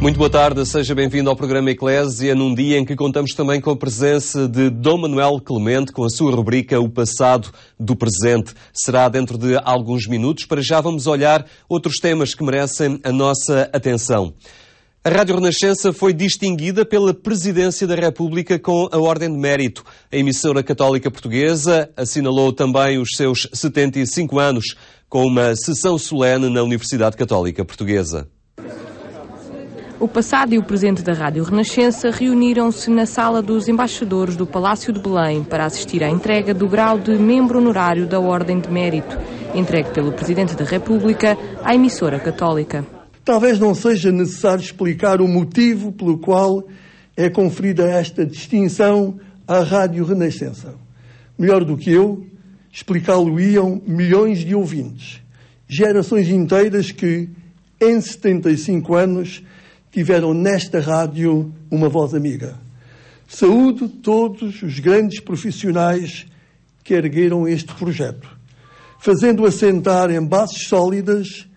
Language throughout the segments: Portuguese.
Muito boa tarde, seja bem-vindo ao programa Eclésia, num dia em que contamos também com a presença de Dom Manuel Clemente, com a sua rubrica O Passado do Presente. Será dentro de alguns minutos. Para já vamos olhar outros temas que merecem a nossa atenção. A Rádio Renascença foi distinguida pela Presidência da República com a Ordem de Mérito. A emissora católica portuguesa assinalou também os seus 75 anos com uma sessão solene na Universidade Católica Portuguesa. O passado e o presente da Rádio Renascença reuniram-se na Sala dos Embaixadores do Palácio de Belém para assistir à entrega do grau de membro honorário da Ordem de Mérito, entregue pelo Presidente da República à emissora católica. Talvez não seja necessário explicar o motivo pelo qual é conferida esta distinção à Rádio Renascença. Melhor do que eu, explicá-lo-iam milhões de ouvintes, gerações inteiras que, em 75 anos, tiveram nesta rádio uma voz amiga. Saúdo todos os grandes profissionais que ergueram este projeto, fazendo-o assentar em bases sólidas,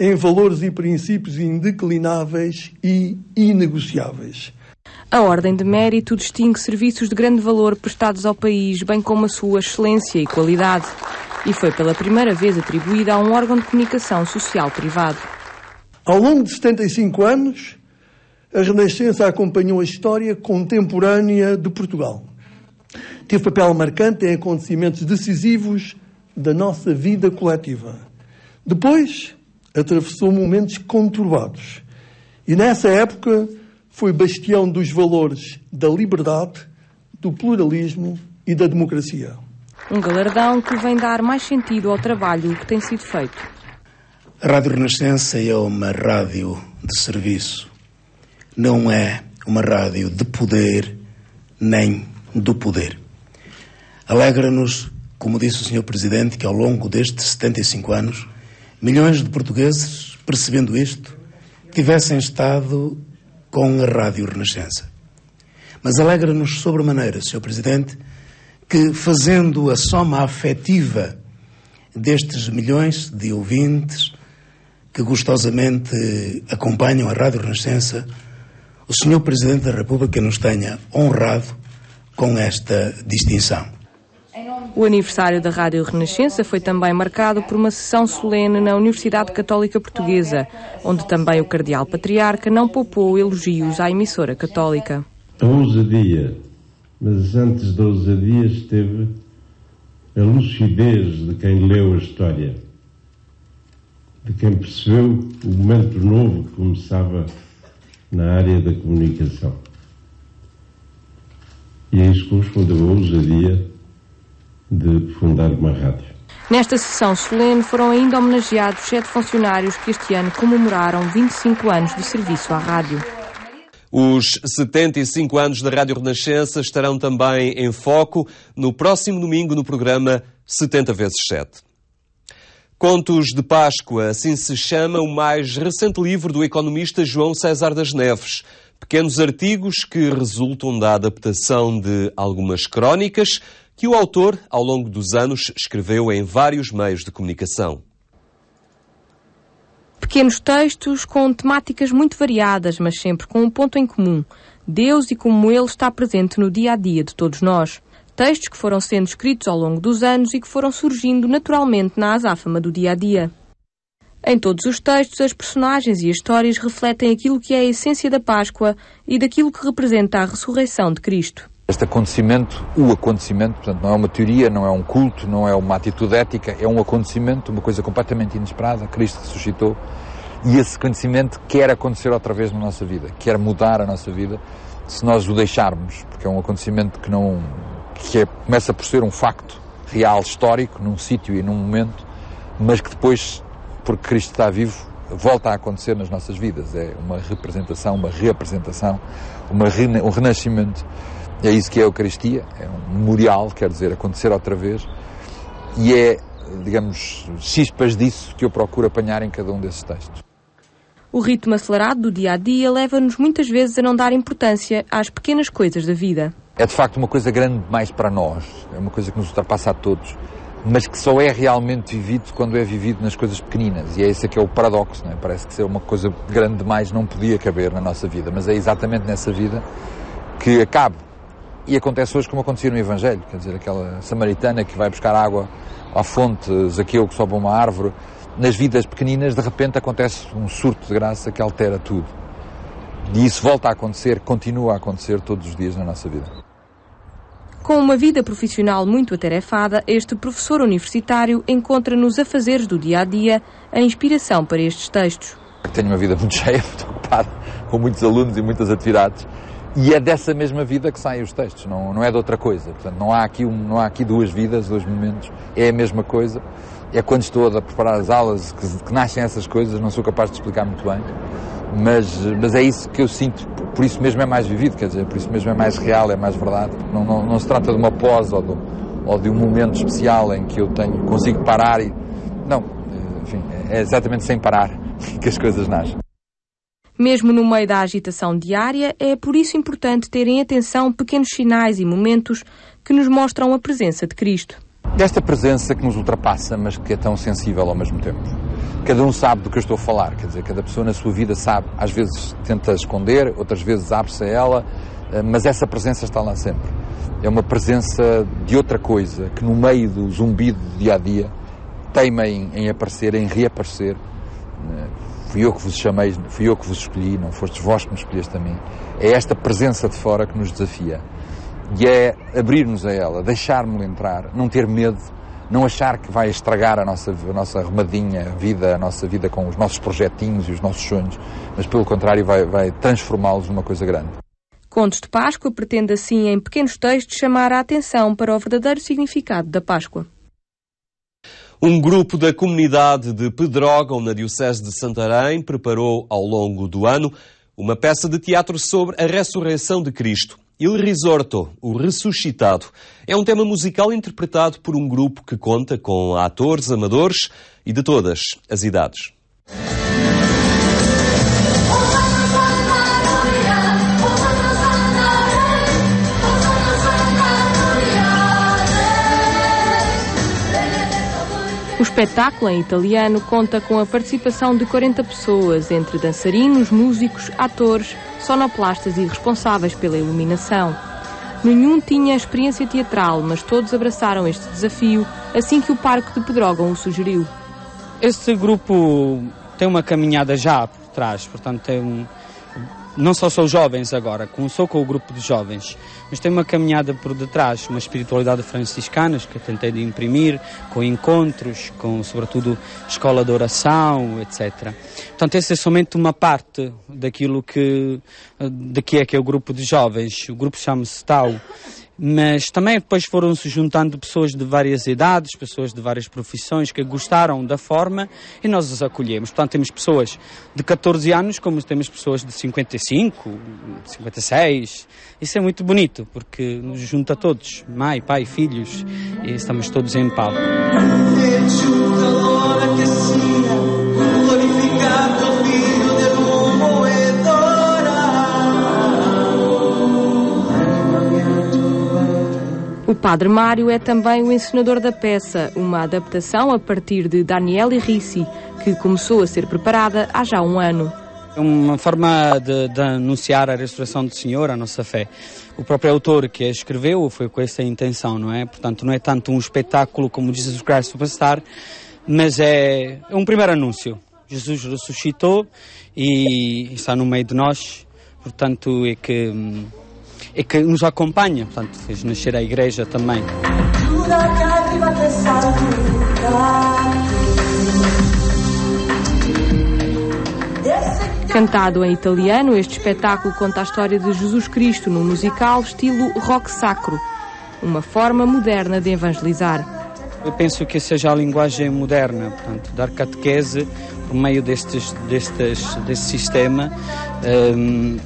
em valores e princípios indeclináveis e inegociáveis. A Ordem de Mérito distingue serviços de grande valor prestados ao país, bem como a sua excelência e qualidade, e foi pela primeira vez atribuída a um órgão de comunicação social privado. Ao longo de 75 anos, a Renascença acompanhou a história contemporânea de Portugal. Teve papel marcante em acontecimentos decisivos da nossa vida coletiva. Depois, atravessou momentos conturbados. E nessa época, foi bastião dos valores da liberdade, do pluralismo e da democracia. Um galardão que vem dar mais sentido ao trabalho que tem sido feito. A Rádio Renascença é uma rádio de serviço. Não é uma rádio de poder, nem do poder. Alegra-nos, como disse o Sr. Presidente, que ao longo destes 75 anos, milhões de portugueses, percebendo isto, tivessem estado com a Rádio Renascença. Mas alegra-nos sobremaneira, Sr. Presidente, que fazendo a soma afetiva destes milhões de ouvintes que gostosamente acompanham a Rádio Renascença, o Sr. Presidente da República nos tenha honrado com esta distinção. O aniversário da Rádio Renascença foi também marcado por uma sessão solene na Universidade Católica Portuguesa, onde também o Cardeal Patriarca não poupou elogios à emissora católica. A ousadia, mas antes da ousadia esteve a lucidez de quem leu a história, de quem percebeu o momento novo que começava na área da comunicação. E a isso correspondeu a ousadia de fundar uma rádio. Nesta sessão solene foram ainda homenageados 7 funcionários que este ano comemoraram 25 anos de serviço à rádio. Os 75 anos da Rádio Renascença estarão também em foco no próximo domingo no programa 70x7. Contos de Páscoa, assim se chama o mais recente livro do economista João César das Neves. Pequenos artigos que resultam da adaptação de algumas crónicas que o autor, ao longo dos anos, escreveu em vários meios de comunicação. Pequenos textos com temáticas muito variadas, mas sempre com um ponto em comum: Deus e como Ele está presente no dia-a-dia de todos nós. Textos que foram sendo escritos ao longo dos anos e que foram surgindo naturalmente na azáfama do dia-a-dia. Em todos os textos, as personagens e as histórias refletem aquilo que é a essência da Páscoa e daquilo que representa a ressurreição de Cristo. Este acontecimento, portanto, não é uma teoria, não é um culto, não é uma atitude ética, é um acontecimento, uma coisa completamente inesperada. Cristo ressuscitou e esse acontecimento quer acontecer outra vez na nossa vida, quer mudar a nossa vida, se nós o deixarmos, porque é um acontecimento começa por ser um facto real, histórico, num sítio e num momento, mas que depois, porque Cristo está vivo, volta a acontecer nas nossas vidas. É uma representação, uma reapresentação, um renascimento. É isso que é a Eucaristia, é um memorial, quer dizer, acontecer outra vez, e é, digamos, chispas disso que eu procuro apanhar em cada um desses textos. O ritmo acelerado do dia-a-dia leva-nos muitas vezes a não dar importância às pequenas coisas da vida. É de facto uma coisa grande mais para nós, é uma coisa que nos ultrapassa a todos, mas que só é realmente vivido quando é vivido nas coisas pequeninas. E é esse que é o paradoxo, não é? Parece que ser uma coisa grande demais não podia caber na nossa vida, mas é exatamente nessa vida que acaba. E acontece hoje como acontecia no Evangelho, quer dizer, aquela samaritana que vai buscar água à fonte, Zaqueu que sobe a uma árvore. Nas vidas pequeninas, de repente, acontece um surto de graça que altera tudo. E isso volta a acontecer, continua a acontecer todos os dias na nossa vida. Com uma vida profissional muito atarefada, este professor universitário encontra nos afazeres do dia-a-dia a inspiração para estes textos. Tenho uma vida muito cheia, muito ocupada, com muitos alunos e muitas atividades. E é dessa mesma vida que saem os textos, não é de outra coisa. Portanto, não há aqui duas vidas, dois momentos, é a mesma coisa. É quando estou a preparar as aulas que nascem essas coisas, não sou capaz de explicar muito bem, mas é isso que eu sinto, por isso mesmo é mais vivido, quer dizer, por isso mesmo é mais real, é mais verdade. Não se trata de uma pose ou de um momento especial em que eu consigo parar e... Não, enfim, é exatamente sem parar que as coisas nascem. Mesmo no meio da agitação diária, é por isso importante ter em atenção pequenos sinais e momentos que nos mostram a presença de Cristo. Desta presença que nos ultrapassa, mas que é tão sensível ao mesmo tempo. Cada um sabe do que eu estou a falar, quer dizer, cada pessoa na sua vida sabe. Às vezes tenta esconder, outras vezes abre-se a ela, mas essa presença está lá sempre. É uma presença de outra coisa, que no meio do zumbido do dia-a-dia, teima em aparecer, em reaparecer. Fui eu que vos chamei, fui eu que vos escolhi, não fostes vós que me escolheste a mim. É esta presença de fora que nos desafia. E é abrir-nos a ela, deixar-me entrar, não ter medo, não achar que vai estragar a nossa arrumadinha vida, a nossa vida com os nossos projetinhos e os nossos sonhos, mas pelo contrário vai transformá-los numa coisa grande. Contos de Páscoa pretende assim, em pequenos textos, chamar a atenção para o verdadeiro significado da Páscoa. Um grupo da comunidade de Pedrógão, na Diocese de Santarém, preparou ao longo do ano uma peça de teatro sobre a ressurreição de Cristo. Il Risorto, o ressuscitado, é um tema musical interpretado por um grupo que conta com atores amadores e de todas as idades. O espetáculo, em italiano, conta com a participação de 40 pessoas, entre dançarinos, músicos, atores, sonoplastas e responsáveis pela iluminação. Nenhum tinha experiência teatral, mas todos abraçaram este desafio assim que o Parque de Pedrógão o sugeriu. Este grupo tem uma caminhada já por trás, portanto não só são jovens agora, começou com o grupo de jovens, mas tem uma caminhada por detrás, uma espiritualidade franciscana que eu tentei de imprimir, com encontros, com sobretudo escola de oração, etc. Portanto, essa é somente uma parte daquilo que é o grupo de jovens. O grupo chama-se Tau. Mas também depois foram-se juntando pessoas de várias idades, pessoas de várias profissões que gostaram da forma e nós os acolhemos. Portanto, temos pessoas de 14 anos, como temos pessoas de 55, 56. Isso é muito bonito, porque nos junta todos, mãe, pai, filhos, e estamos todos em pau. O Padre Mário é também o encenador da peça, uma adaptação a partir de Daniele Ricci, que começou a ser preparada há já um ano. É uma forma de anunciar a ressurreição do Senhor, a nossa fé. O próprio autor que a escreveu foi com essa intenção, não é? Portanto, não é tanto um espetáculo como Jesus Christ Superstar, mas é um primeiro anúncio. Jesus ressuscitou e está no meio de nós, portanto, é que nos acompanha, portanto, fez nascer a Igreja também. Cantado em italiano, este espetáculo conta a história de Jesus Cristo num musical estilo rock sacro, uma forma moderna de evangelizar. Eu penso que seja a linguagem moderna, portanto, dar catequese por meio deste sistema,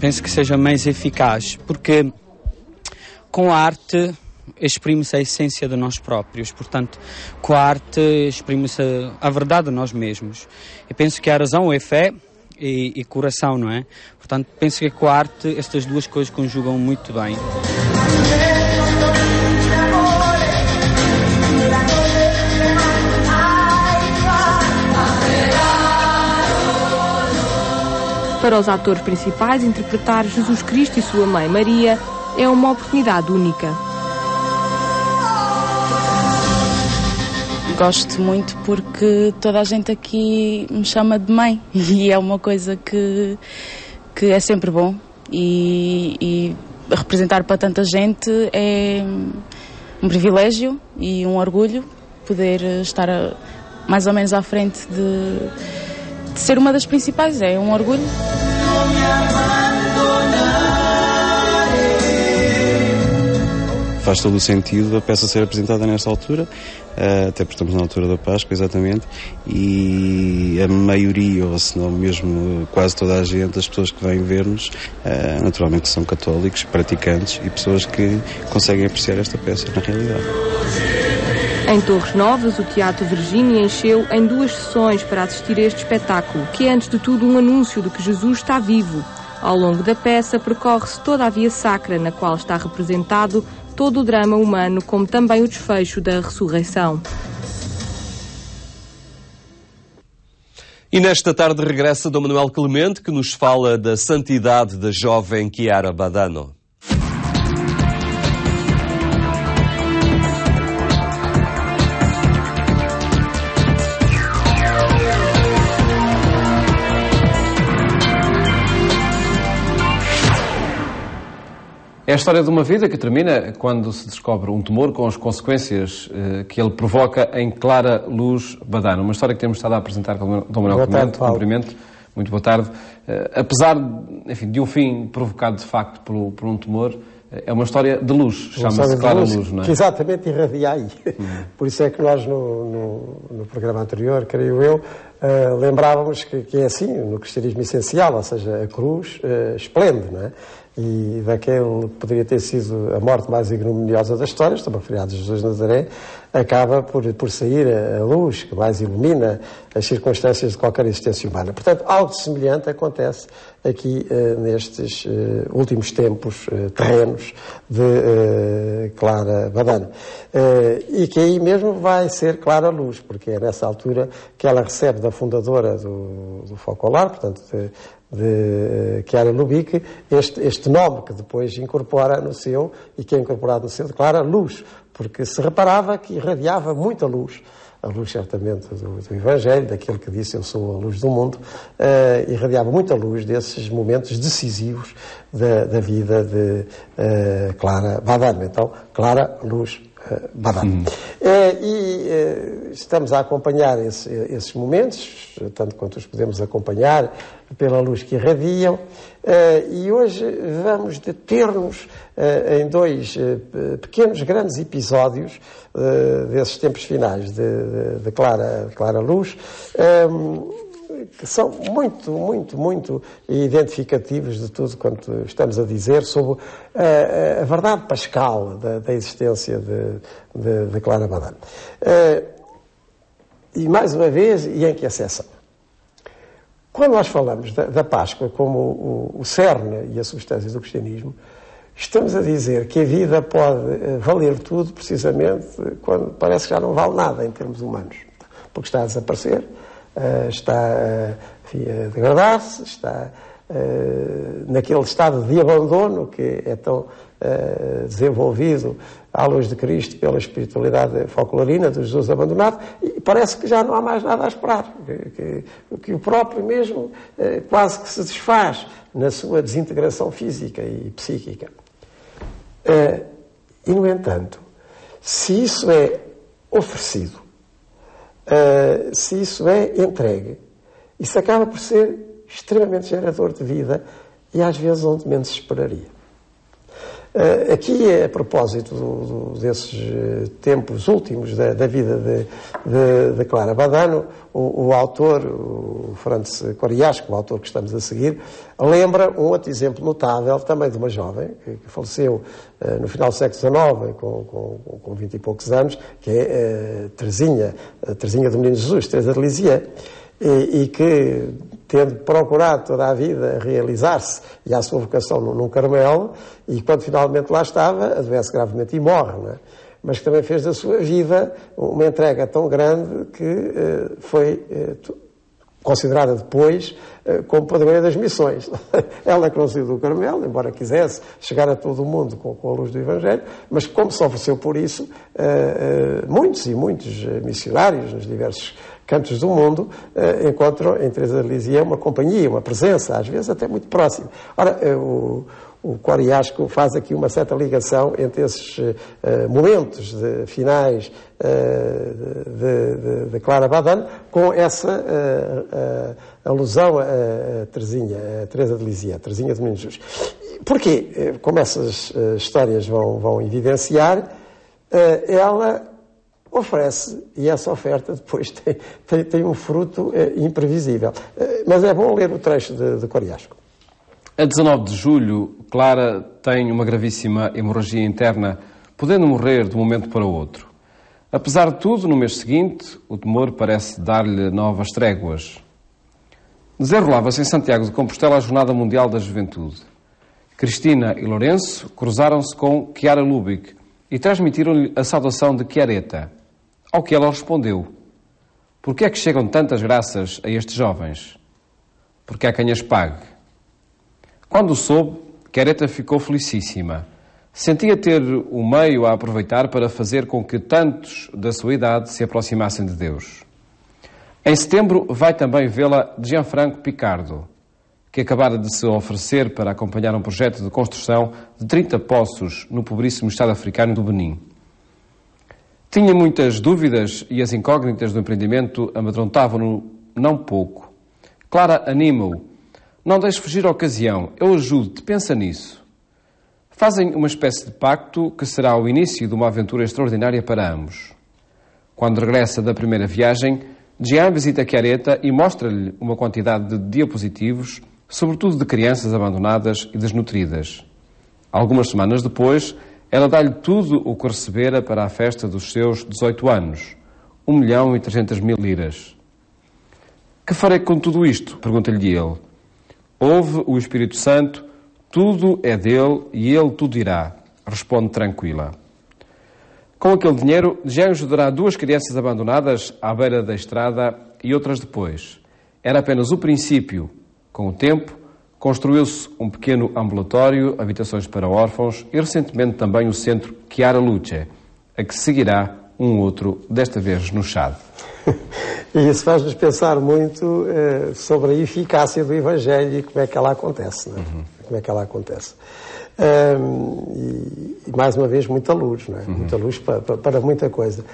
penso que seja mais eficaz, porque com a arte exprime-se a essência de nós próprios, portanto, com a arte exprime-se a verdade de nós mesmos. Eu penso que a razão é fé e coração, não é? Portanto, penso que com a arte estas duas coisas conjugam muito bem. Para os atores principais, interpretar Jesus Cristo e sua mãe Maria é uma oportunidade única. Gosto muito porque toda a gente aqui me chama de mãe e é uma coisa que é sempre bom e representar para tanta gente é um privilégio e um orgulho poder estar mais ou menos à frente de ser uma das principais, é um orgulho. Faz todo o sentido a peça ser apresentada nesta altura, até porque estamos na altura da Páscoa, exatamente, e a maioria, ou se não mesmo quase toda a gente, as pessoas que vêm ver-nos, naturalmente são católicos, praticantes e pessoas que conseguem apreciar esta peça na realidade. Em Torres Novas, o Teatro Virgínia encheu em 2 sessões para assistir a este espetáculo, que é antes de tudo um anúncio de que Jesus está vivo. Ao longo da peça percorre-se toda a via sacra, na qual está representado todo o drama humano, como também o desfecho da ressurreição. E nesta tarde regressa Dom Manuel Clemente, que nos fala da santidade da jovem Chiara Badano. É a história de uma vida que termina quando se descobre um tumor com as consequências que ele provoca em Clara Luz Badano. Uma história que temos estado a apresentar com o Dom Manuel Clemente. Cumprimento. Muito boa tarde. Apesar, enfim, de um fim provocado de facto por um tumor, é uma história de luz. Chama-se Clara Luz, não é? Que exatamente irradia aí. Por isso é que nós no programa anterior, creio eu, lembrávamos que é assim no cristianismo essencial, ou seja, a cruz esplende, não é? E daquele que poderia ter sido a morte mais ignominiosa da história, estamos a falar de Jesus de Nazaré, acaba por sair a luz que mais ilumina as circunstâncias de qualquer existência humana. Portanto, algo semelhante acontece aqui nestes últimos tempos terrenos de Clara Badano. E que aí mesmo vai ser Clara Luz, porque é nessa altura que ela recebe da fundadora do Focolar, portanto de Chiara Lubick, este nome que depois incorpora no seu, e que é incorporado no seu, de Clara Luz, porque se reparava que irradiava muita luz, a luz certamente do Evangelho, daquele que disse eu sou a luz do mundo, irradiava muita luz desses momentos decisivos da vida de Clara Badano. Então, Clara Luz Badano. Estamos a acompanhar esses momentos, tanto quanto os podemos acompanhar pela luz que irradiam, e hoje vamos deter-nos em 2 pequenos, grandes episódios desses tempos finais de Clara Luz, que são muito identificativos de tudo quanto estamos a dizer sobre a verdade pascal da existência de Clara Badano. E mais uma vez, e em que exceção? Quando nós falamos da Páscoa como o cerne e a substância do cristianismo, estamos a dizer que a vida pode valer tudo precisamente quando parece que já não vale nada em termos humanos, porque está a desaparecer, está a degradar-se, está naquele estado de abandono que é tão desenvolvido à luz de Cristo pela espiritualidade folclorina do Jesus abandonado, e parece que já não há mais nada a esperar, que o próprio mesmo quase que se desfaz na sua desintegração física e psíquica. E, no entanto, se isso é oferecido, se isso é entregue, isso acaba por ser extremamente gerador de vida e às vezes onde menos se esperaria. Aqui, a propósito desses tempos últimos da vida de Clara Badano, o autor, o Franz Koriaschke, o autor que estamos a seguir, lembra um outro exemplo notável, também de uma jovem, que faleceu no final do século XIX, com 20 e poucos anos, que é Teresinha do Menino Jesus, Teresa de Lisieux, e que, tendo procurado toda a vida realizar-se e a sua vocação num Carmelo, e quando finalmente lá estava, adoece gravemente e morre, não é? Mas que também fez da sua vida uma entrega tão grande que foi considerada depois como padroeira das missões. Ela que não saiu do Carmelo, embora quisesse chegar a todo o mundo com a luz do Evangelho, mas como se ofereceu por isso, muitos e muitos missionários nos diversos cantos do mundo encontram em Teresa de Lisieux uma companhia, uma presença, às vezes até muito próxima. Ora, o Coriasco faz aqui uma certa ligação entre esses momentos finais de Clara Badan com essa alusão a Teresinha, a Teresa de Lisieux, a Teresinha de Menino Jesus. Porquê? Como essas histórias vão evidenciar, ela oferece, e essa oferta depois tem um fruto imprevisível. Mas é bom ler o trecho de Coriasco. A 19 de julho, Clara tem uma gravíssima hemorragia interna, podendo morrer de um momento para o outro. Apesar de tudo, no mês seguinte, o tumor parece dar-lhe novas tréguas. Desenrolava-se em Santiago de Compostela a Jornada Mundial da Juventude. Cristina e Lourenço cruzaram-se com Chiara Lubick e transmitiram-lhe a saudação de Chiaretta, ao que ela respondeu: "Por que é que chegam tantas graças a estes jovens? Porque há quem as pague." Quando o soube, Chiaretta ficou felicíssima. Sentia ter o meio a aproveitar para fazer com que tantos da sua idade se aproximassem de Deus. Em setembro vai também vê-la Gianfranco Picardo, que acabara de se oferecer para acompanhar um projeto de construção de 30 poços no pobríssimo estado africano do Benin. Tinha muitas dúvidas e as incógnitas do empreendimento amedrontavam-no não pouco. Clara anima-o: "Não deixes fugir a ocasião, eu ajudo-te, pensa nisso." Fazem uma espécie de pacto que será o início de uma aventura extraordinária para ambos. Quando regressa da primeira viagem, Jean visita Chiaretta e mostra-lhe uma quantidade de diapositivos, sobretudo de crianças abandonadas e desnutridas. Algumas semanas depois, ela dá-lhe tudo o que recebera para a festa dos seus 18 anos, 1.300.000 liras. "Que farei com tudo isto?" pergunta-lhe ele. "Ouve o Espírito Santo, tudo é dele e ele tudo dirá", responde tranquila. Com aquele dinheiro, Jean ajudará 2 crianças abandonadas à beira da estrada e outras depois. Era apenas o princípio. Com o tempo, construiu-se um pequeno ambulatório, habitações para órfãos e recentemente também o centro Chiara Luce, a que seguirá um outro, desta vez no Chad. E isso faz-nos pensar muito sobre a eficácia do Evangelho e como é que ela acontece, não é? Como é que ela acontece. E mais uma vez, muita luz, não é? Muita luz para muita coisa.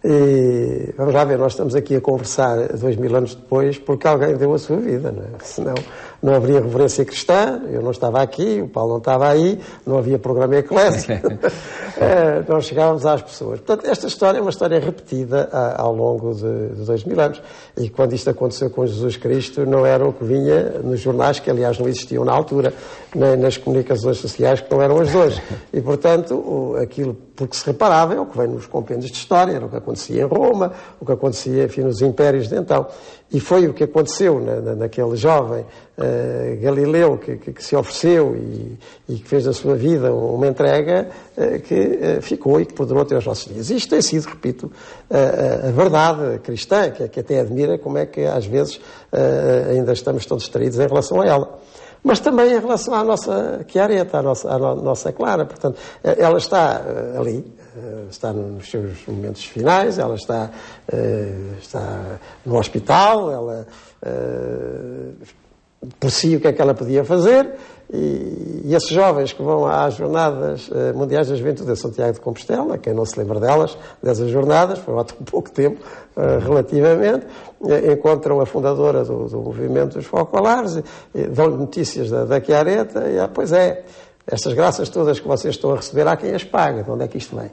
E vamos lá ver, nós estamos aqui a conversar 2000 anos depois porque alguém deu a sua vida, não é? Senão não haveria reverência cristã, eu não estava aqui, o Paulo não estava aí, não havia programa Eclésia, não chegávamos às pessoas. Portanto, esta história é uma história repetida ao longo de 2000 anos. E quando isto aconteceu com Jesus Cristo, não era o que vinha nos jornais, que aliás não existiam na altura, nem nas comunicações sociais, que não eram as de hoje. E, portanto, aquilo porque se reparava é o que vem nos compêndios de história, era o que acontecia em Roma, o que acontecia, enfim, nos impérios de então. E foi o que aconteceu naquele jovem Galileu que se ofereceu e que fez da sua vida uma entrega que ficou e que perdurou até aos nossos dias. Isto tem sido, repito, a verdade cristã, que até admira como é que às vezes ainda estamos tão distraídos em relação a ela. Mas também em relação à nossa Chiaretta, à nossa Clara. Portanto, ela está ali, está nos seus momentos finais, ela está no hospital, ela por si o que é que ela podia fazer, e esses jovens que vão às Jornadas Mundiais da Juventude de Santiago de Compostela, quem não se lembra delas, dessas jornadas, foi há tão pouco tempo, relativamente, encontram a fundadora do movimento dos focolares, dão-lhe notícias da Chiaretta, e pois é, estas graças todas que vocês estão a receber, há quem as paga. De onde é que isto vem?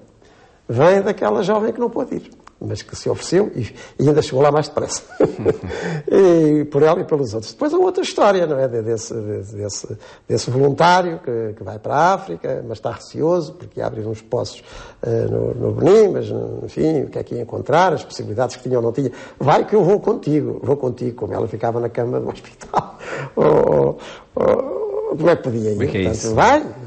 Vem daquela jovem que não pôde ir, mas que se ofereceu e ainda chegou lá mais depressa. E por ela e pelos outros. Depois há outra história, não é? Desse voluntário que vai para a África, mas está receoso porque abre uns poços no Benin, mas enfim, o que é que ia encontrar, as possibilidades que tinha ou não tinha. Vai que eu vou contigo, como ela ficava na cama do hospital. como é que podia ir? Portanto,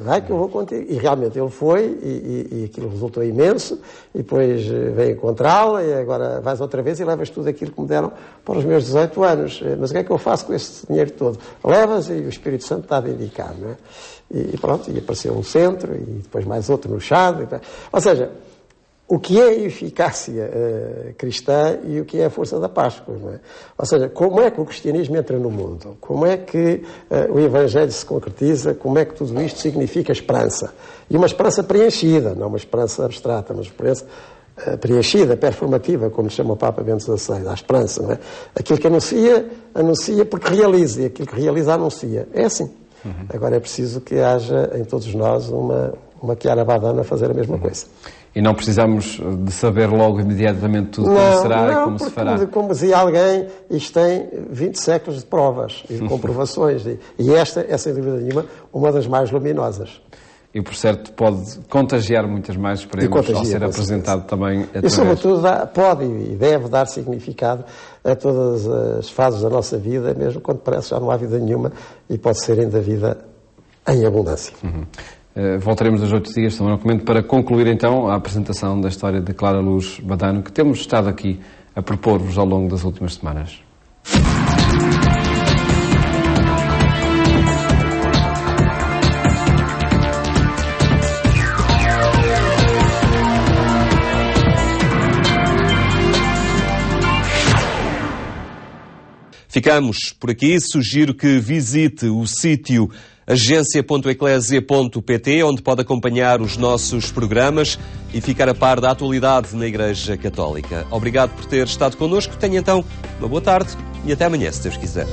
vai que eu vou contigo. E realmente ele foi, e aquilo resultou imenso, e depois veio encontrá-la, e agora vais outra vez e levas tudo aquilo que me deram para os meus 18 anos. Mas o que é que eu faço com esse dinheiro todo? Levas e o Espírito Santo está a indicar, não é? E pronto, e apareceu um centro, e depois mais outro no Chad. Ou seja, o que é a eficácia cristã e o que é a força da Páscoa, não é? Ou seja, como é que o cristianismo entra no mundo? Como é que o Evangelho se concretiza? Como é que tudo isto significa esperança? E uma esperança preenchida, não uma esperança abstrata, mas uma esperança preenchida, performativa, como chama o Papa Bento XVI, a esperança, não é? Aquilo que anuncia porque realiza, e aquilo que realiza anuncia. É assim. Agora é preciso que haja em todos nós uma Chiara Badano a fazer a mesma coisa. E não precisamos de saber logo imediatamente tudo como será e como se fará. Como dizia alguém, isto tem 20 séculos de provas e de comprovações. E esta é, sem dúvida nenhuma, uma das mais luminosas. E, por certo, pode contagiar muitas mais, esperemos, ao ser apresentado também através... E, sobretudo, pode e deve dar significado a todas as fases da nossa vida, mesmo quando parece que já não há vida nenhuma, e pode ser ainda vida em abundância. Voltaremos aos 8 dias, Dom Manuel Clemente, para concluir então a apresentação da história de Clara Luz Badano, que temos estado aqui a propor-vos ao longo das últimas semanas. Ficamos por aqui. Sugiro que visite o sítio agência.eclesia.pt, onde pode acompanhar os nossos programas e ficar a par da atualidade na Igreja Católica. Obrigado por ter estado connosco. Tenha então uma boa tarde e até amanhã, se Deus quiser.